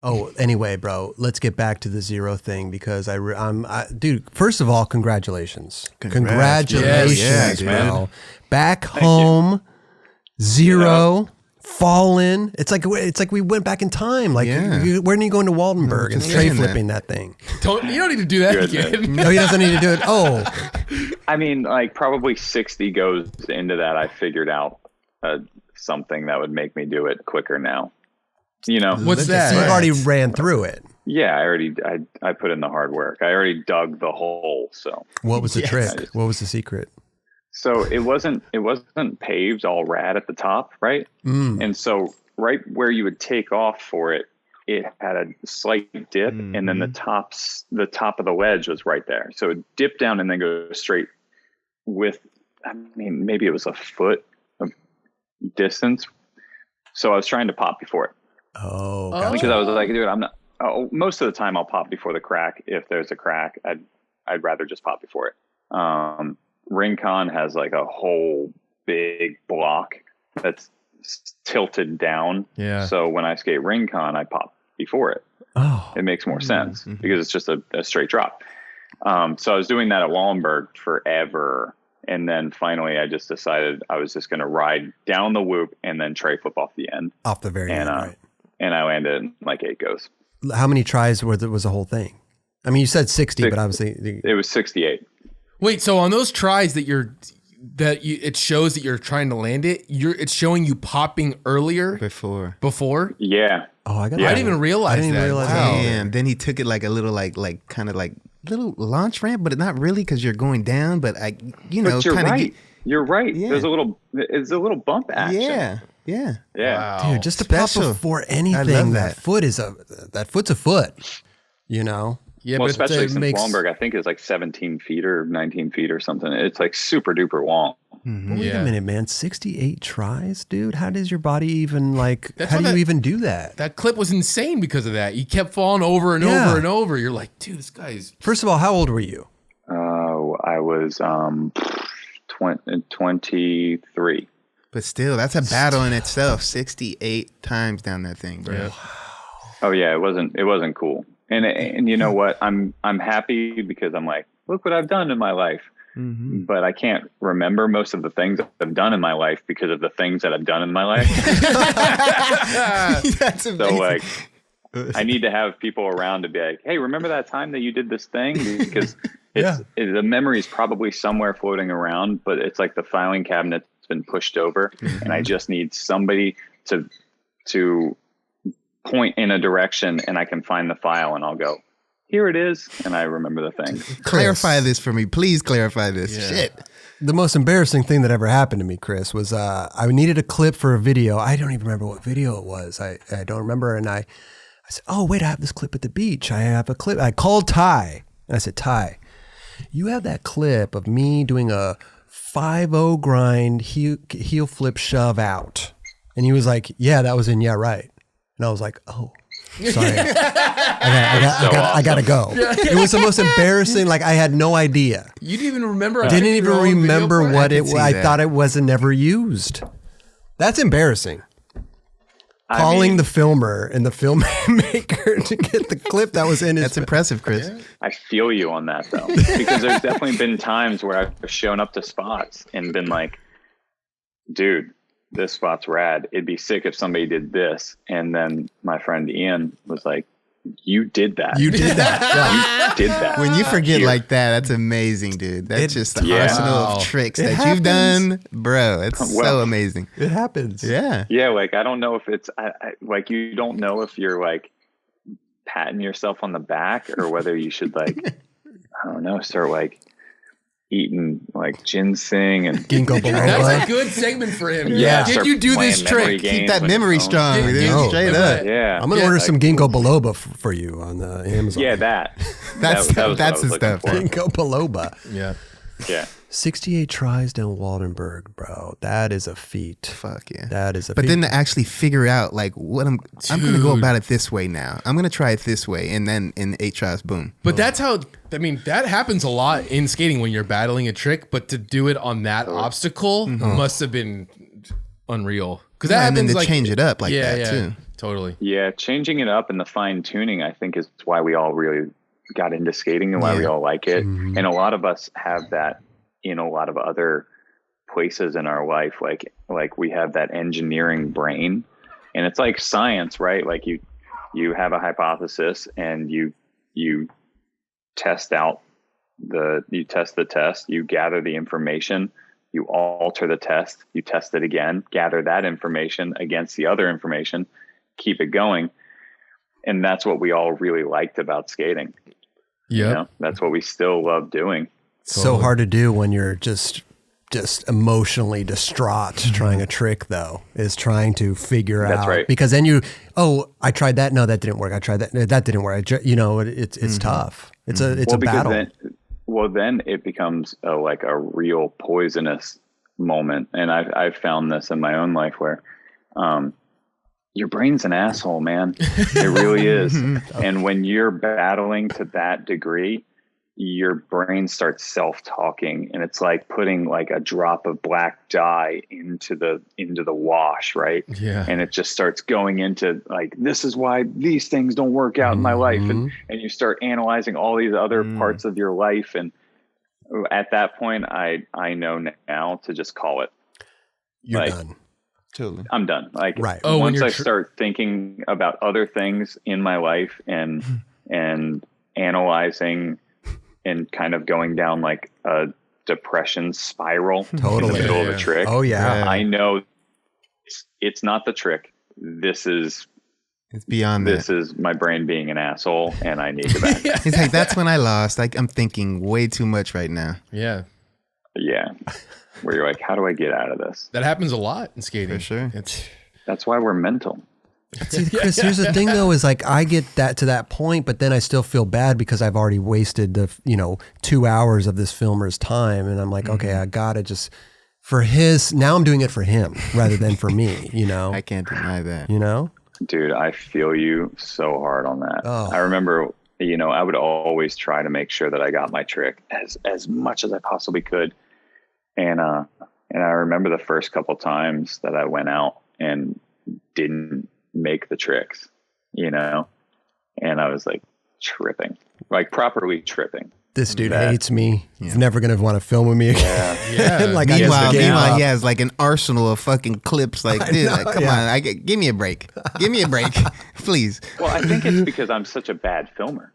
Oh, anyway, bro, let's get back to the zero thing because dude, first of all, congratulations. Congratulations, yes, bro. man. Back home, zero, fallen. It's like we went back in time. Like, where are you going to Wallenberg and tray flipping that thing? You don't need to do that again. No, he doesn't need to do it. Oh. I mean, like probably 60 goes into that. I figured out something that would make me do it quicker now. You know, what's that? You've already ran through it. Yeah, I put in the hard work. I already dug the hole. So what was the trick? What was the secret? So it wasn't paved all rad at the top, right? And so right where you would take off for it, it had a slight dip, and then the top of the wedge was right there. So it dipped down and then go straight with, I mean, maybe it was a foot of distance. So I was trying to pop before it. Oh, gotcha. Because I was like, dude, I'm not. Oh, most of the time I'll pop before the crack. If there's a crack, I'd rather just pop before it. Rincon has like a whole big block that's tilted down. Yeah. So when I skate Rincon, I pop before it. Oh, it makes more sense because it's just a straight drop. So I was doing that at Wallenberg forever. And then finally I just decided I was just going to ride down the whoop and then tray flip off the end. Off the very end, right. And I landed in like 8 goes. How many tries was the whole thing? I mean, you said 60, but obviously it was 68. Wait, so on those tries it shows that you're trying to land it, it's showing you popping earlier before? Yeah. Oh, I didn't even realize that. Wow. Damn. Then he took it like a little like kind of like little launch ramp, but not really because you're going down, but you're right. You're right. Yeah. There's a little bump action. Yeah. Wow. Dude, just to pop before anything, that foot's a foot, you know? Yeah, well, but especially since Wallenberg, I think is like 17 feet or 19 feet or something. It's like super duper long. Wait a minute, man. 68 tries, dude? How does your body even how do you even do that? That clip was insane because of that. You kept falling over and over and over. You're like, dude, this guy's... First of all, how old were you? I was 23. But still, that's a battle in itself. 68 times down that thing, bro. Yeah. Oh yeah, it wasn't cool. And you know what? I'm happy because I'm like, look what I've done in my life. But I can't remember most of the things I've done in my life because of the things that I've done in my life. That's amazing. So like, I need to have people around to be like, hey, remember that time that you did this thing? Because the memory is probably somewhere floating around, but it's like the filing cabinet's been pushed over, and I just need somebody to point in a direction, and I can find the file, and I'll go, here it is, and I remember the thing. Clarify this for me. Please clarify this. Yeah. Shit. The most embarrassing thing that ever happened to me, Chris, was I needed a clip for a video. I don't even remember what video it was. I don't remember, and I said, oh, wait, I have this clip at the beach. I have a clip. I called Ty, and I said, Ty, you have that clip of me doing a 5-0 grind, heel flip shove out. And he was like, yeah, that was in Yeah Right. And I was like, oh, sorry. I gotta go. It was the most embarrassing. Like, I had no idea. You didn't even remember. Didn't even remember what it was. I thought it wasn't never used. That's embarrassing. Calling the filmer and the filmmaker to get the clip that was in his... That's impressive, Chris. I feel you on that, though. Because there's definitely been times where I've shown up to spots and been like, dude, this spot's rad. It'd be sick if somebody did this. And then my friend Ian was like, you did that. You did that. You did that. When you forget like that, that's amazing, dude. That's just the arsenal of tricks that you've done. Bro, it's so amazing. It happens. Yeah. Yeah, like, I don't know if it's, like, you don't know if you're, like, patting yourself on the back or whether you should, like, I don't know, start, like, eating like ginseng and ginkgo biloba. That's a good segment for him. Yeah. Did you do this trick? Keep that memory strong, dude. Straight up. Yeah. I'm gonna order some ginkgo biloba for you on the Amazon. Yeah, that's the stuff. Ginkgo biloba. Yeah. Yeah. 68 tries down Wallenberg, bro. That is a feat. Fuck yeah. That is a feat. But then to actually figure out like what I'm going to go about it this way now. I'm going to try it this way. And then in 8 tries, boom. But that's how, I mean, that happens a lot in skating when you're battling a trick, but to do it on that obstacle must have been unreal. Because that happens, and then to like, change it up like that too. Totally. Yeah, changing it up and the fine tuning, I think, is why we all really got into skating and why we all like it. And a lot of us have that in a lot of other places in our life. Like we have that engineering brain, and it's like science, right? Like you have a hypothesis and you test the test, you gather the information, you alter the test, you test it again, gather that information against the other information, keep it going. And that's what we all really liked about skating. Yeah. You know, that's what we still love doing. So hard to do when you're just emotionally distraught trying a trick, though, is trying to figure out. That's right. Because then I tried that. No, that didn't work. I tried that. That didn't work. It's tough. It's a battle. Then it becomes a real poisonous moment. And I've found this in my own life where, your brain's an asshole, man. It really is. And when you're battling to that degree, your brain starts self-talking, and it's like putting like a drop of black dye into the wash, right? Yeah. And it just starts going into like, this is why these things don't work out in my life. And you start analyzing all these other parts of your life. And at that point, I know now to just call it. You're done. Totally. I'm done. Like, right. Once I start thinking about other things in my life and analyzing and kind of going down like a depression spiral in the middle of a trick. Oh yeah. I know it's not the trick. It's beyond this that. is my brain being an asshole, and I need to back. It's like, that's when I lost. Like, I'm thinking way too much right now. Yeah. Yeah. Where you're like, how do I get out of this? That happens a lot in skating. For sure. That's why we're mental. See, Chris, here's the thing though, is like I get that to that point, but then I still feel bad because I've already wasted the 2 hours of this filmer's time, and I'm like, okay, I gotta just now I'm doing it for him rather than for me. I can't deny that. Dude, I feel you so hard on that. Oh. I remember, I would always try to make sure that I got my trick as much as I possibly could. And I remember the first couple times that I went out and didn't make the tricks, and I was like tripping, like properly tripping. This dude hates me. He's never going to want to film with me again. Yeah. Like, meanwhile, he has like an arsenal of fucking clips. Like, dude, come on, give me a break. Give me a break, please. Well, I think it's because I'm such a bad filmer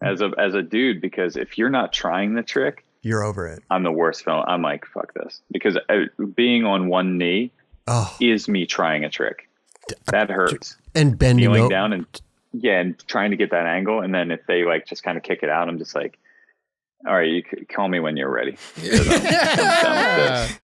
as a dude, because if you're not trying the trick, you're over it. I'm the worst film. I'm like, fuck this, because being on one knee is me trying a trick. That hurts. And bending kneeling down and trying to get that angle. And then if they like just kind of kick it out, I'm just like, all right, you call me when you're ready. I'm done with this.